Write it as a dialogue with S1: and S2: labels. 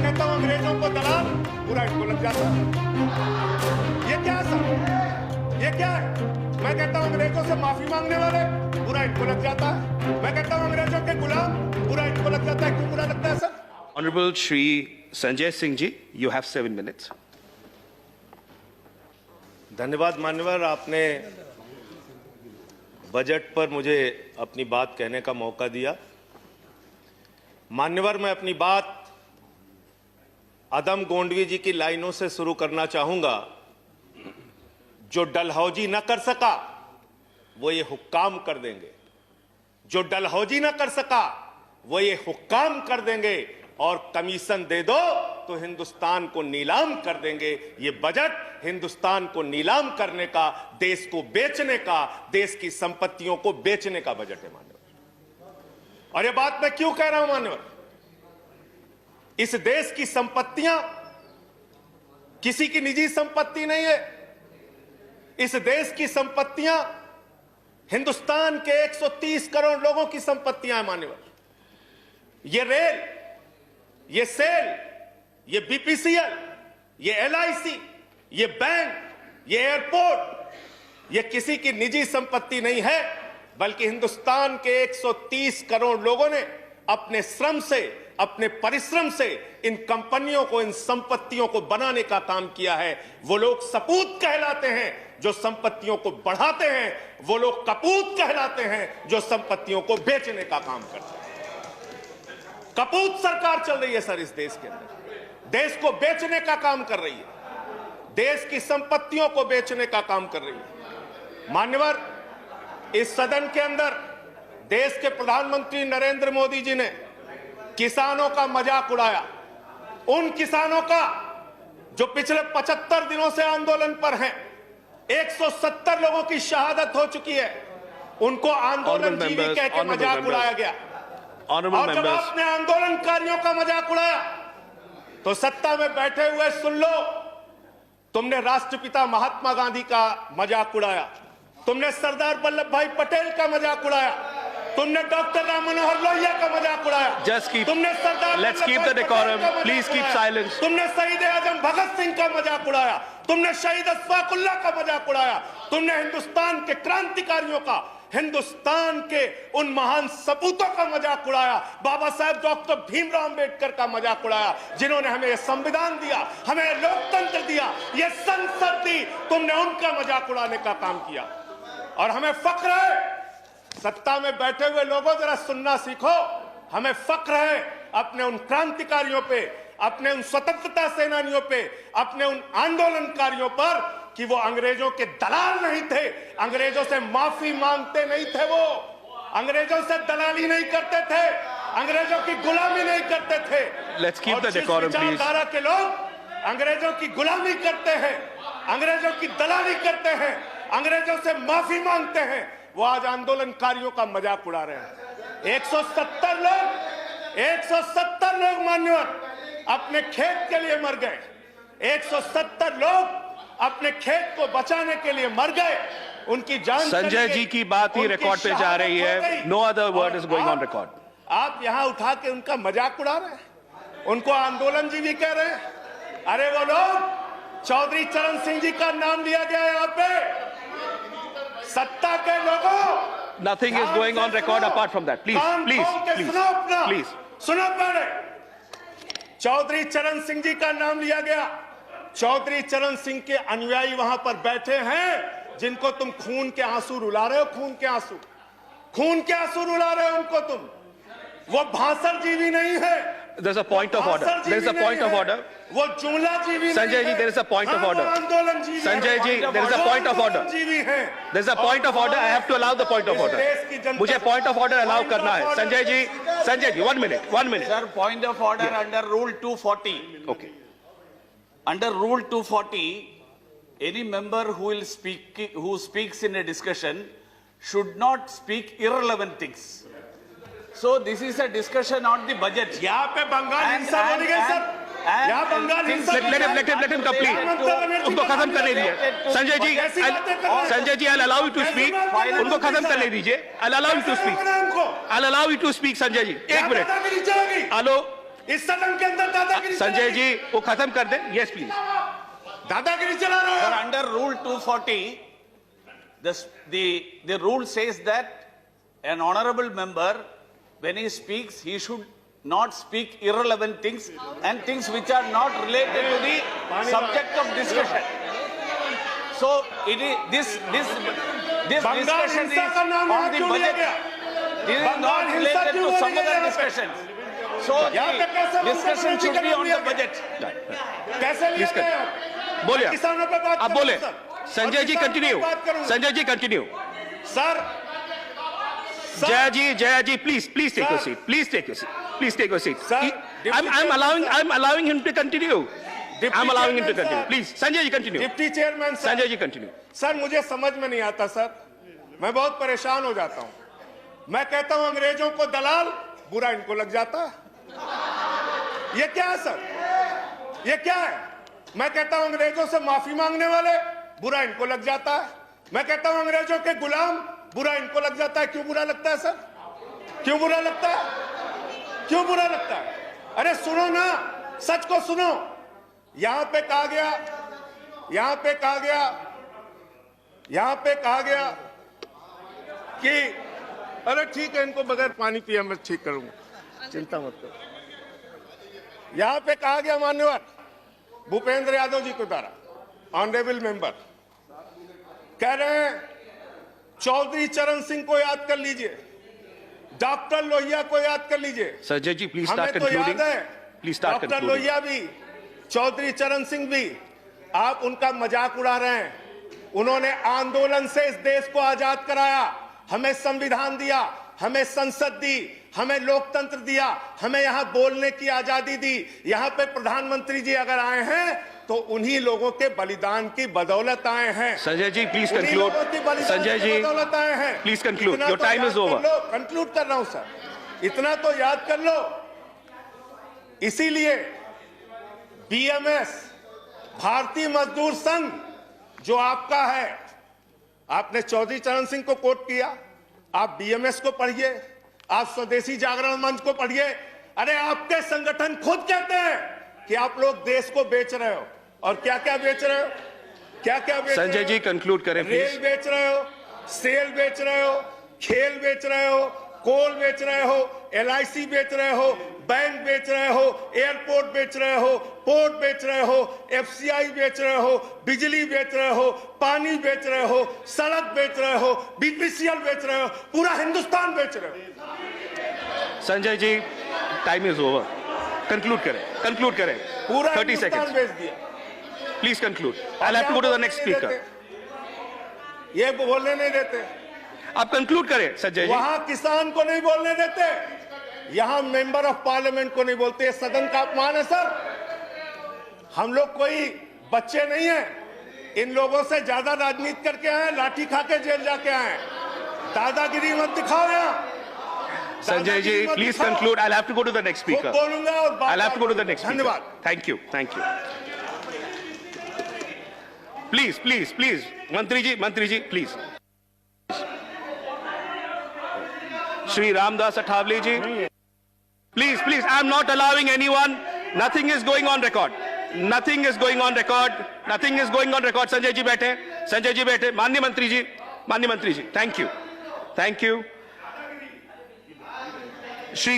S1: कहता हूं अंग्रेजों को दलाल, पूरा इनको लग जाता है। ये क्या है सर? ये क्या है? मैं कहता हूं अंग्रेजों से माफी मांगने वाले, पूरा इनको लग जाता है। मैं कहता हूं अंग्रेजों के गुलाम, पूरा इनको लग जाता है। क्यों बुरा लगता है sir?
S2: Honorable Shri Sanjay Singh ji, you have 7 minutes.
S1: धन्यवाद मान्यवर, आपने बजट पर मुझे अपनी बात कहने का मौका दिया। मान्यवर, मैं अपनी बात अदम गोंडवी जी की लाइनों से शुरू करना चाहूंगा। जो डलहौजी न कर सका वो ये हुक्काम कर देंगे, जो डलहौजी न कर सका वो ये हुक्काम कर देंगे, और कमीशन दे दो तो हिंदुस्तान को नीलाम कर देंगे। ये बजट हिंदुस्तान को नीलाम करने का, देश को बेचने का, देश की संपत्तियों को बेचने का बजट है मान्यवर। और ये बात मैं क्यों कह रहा हूं मान्यवर? इस देश की संपत्तियां किसी की निजी संपत्ति नहीं है। इस देश की संपत्तियां हिंदुस्तान के 130 करोड़ लोगों की संपत्तियां हैं मान्यवर। ये रेल, ये सेल, ये बीपीसीएल, ये एलआईसी, ये बैंक, ये एयरपोर्ट, ये किसी की निजी संपत्ति नहीं है, बल्कि हिंदुस्तान के 130 करोड़ लोगों ने अपने श्रम से, अपने परिश्रम से इन कंपनियों को, इन संपत्तियों को बनाने का काम किया है। वो लोग सपूत कहलाते हैं जो संपत्तियों को बढ़ाते हैं, वो लोग कपूत कहलाते हैं जो संपत्तियों को बेचने का काम करते हैं। कपूत सरकार चल रही है सर इस देश के अंदर, देश को बेचने का काम कर रही है, देश की संपत्तियों को बेचने का काम कर रही है। मान्यवर, इस सदन के अंदर देश के प्रधानमंत्री नरेंद्र मोदी जी ने किसानों का मजाक उड़ाया। उन किसानों का जो पिछले 75 दिनों से आंदोलन पर हैं, 170 लोगों की शहादत हो चुकी है, उनको आंदोलन जीवी कह के मजाक उड़ाया गया। और जब आपने आंदोलनकारियों का मजाक उड़ाया तो सत्ता में बैठे हुए सुन लो, तुमने राष्ट्रपिता महात्मा गांधी का मजाक उड़ाया, तुमने सरदार वल्लभ भाई पटेल का मजाक उड़ाया, तुमने डॉक्टर राम मनोहर लोहिया का मजाक उड़ाया, तुमने सरदार
S2: Let's keep the decorum. Please keep silence.
S1: तुमने शहीद आजम भगत सिंह का मजाक उड़ाया, तुमने शहीद अशफाकुल्लाह का मजाक उड़ाया, तुमने हिंदुस्तान के क्रांतिकारियों का, हिंदुस्तान के उन महान सपूतों का मजाक उड़ाया, बाबा साहब डॉक्टर भीमराव अंबेडकर का मजाक उड़ाया, जिन्होंने हमें यह संविधान दिया, हमें लोकतंत्र दिया, यह संसद दी। तुमने उनका मजाक उड़ाने का काम किया। और हमें फख्र है, सत्ता में बैठे हुए लोगों जरा सुनना सीखो, हमें फख्र है अपने उन क्रांतिकारियों पे, अपने उन स्वतंत्रता सेनानियों पे, अपने उन आंदोलनकारियों पर कि वो अंग्रेजों के दलाल नहीं थे, अंग्रेजों से माफी मांगते नहीं थे, वो अंग्रेजों से दलाली नहीं करते थे, अंग्रेजों की गुलामी नहीं करते थे।
S2: Let's keep the decorum, please.
S1: विचारधारा के लोग अंग्रेजों की गुलामी करते हैं, अंग्रेजों की दलाली करते हैं, अंग्रेजों से माफी मांगते हैं, वो आज आंदोलनकारियों का मजाक उड़ा रहे हैं। 170 लोग मान्यवर अपने खेत के लिए मर गए, 170 लोग अपने खेत को बचाने के लिए मर गए, उनकी जान।
S2: संजय जी की बात ही रिकॉर्ड पे जा रही है, no other word is going on record.
S1: आप यहां उठा के उनका मजाक उड़ा रहे हैं, उनको आंदोलन जी भी कह रहे हैं। अरे वो लोग, चौधरी चरण सिंह जी का नाम लिया गया यहाँ पे, सत्ता के लोगों।
S2: Nothing is going on record apart from that, please please please
S1: सुनो पहले। चौधरी चरण सिंह जी का नाम लिया गया, चौधरी चरण सिंह के अनुयायी वहां पर बैठे हैं, जिनको तुम खून के आंसू रुला रहे हो, खून के आंसू रुला रहे हो उनको तुम। वो भाषण जीवी नहीं है।
S2: There's a point of order. There's a point of order.
S1: वो जुमला जीवी नहीं है।
S2: Sanjay ji, there is a point of order.
S1: आंदोलन जीवी।
S2: Sanjay ji, there is a point of order.
S1: जीवी है।
S2: There's a point of order. I have to allow the point of order. मुझे point of order allow करना है। Sanjay ji, 1 minute.
S3: Sir, point of order under Rule 240.
S2: Okay.
S3: Under Rule 240, any member who speaks in a discussion should not speak irrelevant things. So this is a discussion on the budget.
S1: यहाँ पे बंगाल हिंसा बोली गई sir. यहाँ बंगाल हिंसा।
S2: Let him complete. उनको खत्म करने दीजिए। Sanjay ji, I'll allow you to speak. उनको खत्म करने दीजिए। I'll allow you to speak. I'll allow you to speak, Sanjay ji. 1 minute.
S1: इस सदन के अंदर दादागिरी
S2: संजय जी वो खत्म कर दे. Yes please.
S1: दादागिरी चला रहे
S3: Sir,
S1: हो.
S3: under Rule 240, the rule says that an honorable member, when he speaks, he should not speak irrelevant things and things which are not related to the subject of discussion. So it is this
S1: Bengal
S3: discussion
S1: हिंसा
S3: is
S1: का नाम यहाँ
S3: on the
S1: क्यों लिया
S3: budget.
S1: गया?
S3: This is
S1: Bengal
S3: not
S1: हिंसा
S3: related
S1: क्यों
S3: to some
S1: बोली गई
S3: other
S1: यहाँ पे?
S3: discussions. So
S1: यहाँ पे कैसे
S3: the discussion should be on the budget.
S1: कैसे लिया
S2: Please
S1: गया?
S2: बोलिए.
S1: मैं किसानों पे बात
S2: आप
S1: करूंगा,
S2: बोले.
S1: सर.
S2: संजय
S1: और
S2: जी
S1: किसानों
S2: कंटिन्यू.
S1: पे बात करूंगा.
S2: Sanjay ji continue.
S1: Sir
S2: Jaya ji, please take your
S1: Sir.
S2: seat. Please take your seat. Please take your seat.
S1: Sir,
S2: I'm allowing him to continue. I'm allowing him to
S1: Chairman,
S2: continue.
S1: sir.
S2: Please, Sanjay ji continue.
S1: Deputy chairman sir.
S2: Sanjay ji continue.
S1: Sir मुझे समझ में नहीं आता sir, मैं बहुत परेशान हो जाता हूं. मैं कहता हूं अंग्रेजों को दलाल, बुरा इनको लग जाता है. ये क्या है सर? ये क्या है? मैं कहता हूं अंग्रेजों से माफी मांगने वाले, बुरा इनको लग जाता है. मैं कहता हूं अंग्रेजों के गुलाम, बुरा इनको लग जाता है. क्यों बुरा लगता है सर? क्यों बुरा लगता है? क्यों बुरा लगता है? अरे सुनो ना, सच को सुनो. यहां पे कहा गया कि अरे ठीक है, इनको बगैर पानी पिया मैं ठीक करूंगा, चिंता मत करो. यहां पे कहा गया मान्यवर भूपेंद्र यादव जी के द्वारा, ऑनरेबल मेंबर कह रहे हैं चौधरी चरण सिंह को याद कर लीजिए, डॉक्टर लोहिया को याद कर लीजिए.
S2: Sanjay ji, please
S1: हमें
S2: start
S1: तो याद
S2: concluding.
S1: है
S2: Please start
S1: doctor
S2: concluding.
S1: Lohia भी, चौधरी चरण सिंह भी. आप उनका मजाक उड़ा रहे हैं. उन्होंने आंदोलन से इस देश को आजाद कराया, हमें संविधान दिया, हमें संसद दी, हमें लोकतंत्र दिया, हमें यहां बोलने की आजादी दी. यहां पे प्रधानमंत्री जी अगर आए हैं तो उन्हीं लोगों के बलिदान की बदौलत आए हैं.
S2: Sanjay ji, please
S1: उन्हीं
S2: conclude.
S1: लोगों की बलिदान
S2: Sanjay
S1: की
S2: ji,
S1: बदौलत आए हैं.
S2: please conclude.
S1: इतना
S2: Your
S1: तो
S2: time
S1: याद
S2: is over.
S1: कर लो, कंक्लूड कर रहा हूं सर. इतना तो याद कर लो. इसीलिए बीएमएस, भारतीय मजदूर संघ जो आपका है, आपने चौधरी चरण सिंह को कोट किया, आप बीएमएस को पढ़िए, आप स्वदेशी जागरण मंच को पढ़िए. अरे आपके संगठन खुद कहते हैं कि आप लोग देश को बेच रहे हो. और क्या क्या बेच रहे हो? क्या क्या बेच रहे हो?
S2: Sanjay ji conclude करें
S1: रेल
S2: please.
S1: बेच रहे हो, सेल बेच रहे हो, खेल बेच रहे हो, कोल बेच रहे हो, एलआईसी बेच रहे हो, बैंक बेच रहे हो, एयरपोर्ट बेच रहे हो, पोर्ट बेच रहे हो, एफसीआई बेच रहे हो, बिजली बेच रहे हो, पानी बेच रहे हो, सड़क बेच रहे हो, बीपीसीएल बेच रहे हो, पूरा हिंदुस्तान बेच रहे हो.
S2: Sanjay ji, time is over. Conclude करें.
S1: पूरा
S2: 30
S1: हिंदुस्तान
S2: seconds.
S1: बेच दिया.
S2: Please conclude. I'll have to go to the next speaker.
S1: ये बोलने नहीं देते.
S2: आप conclude करें संजय जी.
S1: वहां किसान को नहीं बोलने देते, यहां मेंबर ऑफ पार्लियामेंट को नहीं बोलते. सदन का अपमान है सर. हम लोग कोई बच्चे नहीं हैं. इन लोगों से ज्यादा राजनीति करके आए, लाठी खा के जेल जाके आए. दादागिरी मत दिखाओ यहां.
S2: Sanjay ji, please conclude. I'll have to go to the next speaker.
S1: बोलूंगा और बात
S2: I'll have to go to the next speaker.
S1: धन्यवाद.
S2: Thank you. Please. मंत्री जी, please. Shri Ramdas Athawale ji. Please. I'm not allowing anyone. Nothing is going on record. Sanjay ji बैठे. माननीय मंत्री जी. Thank you. Shri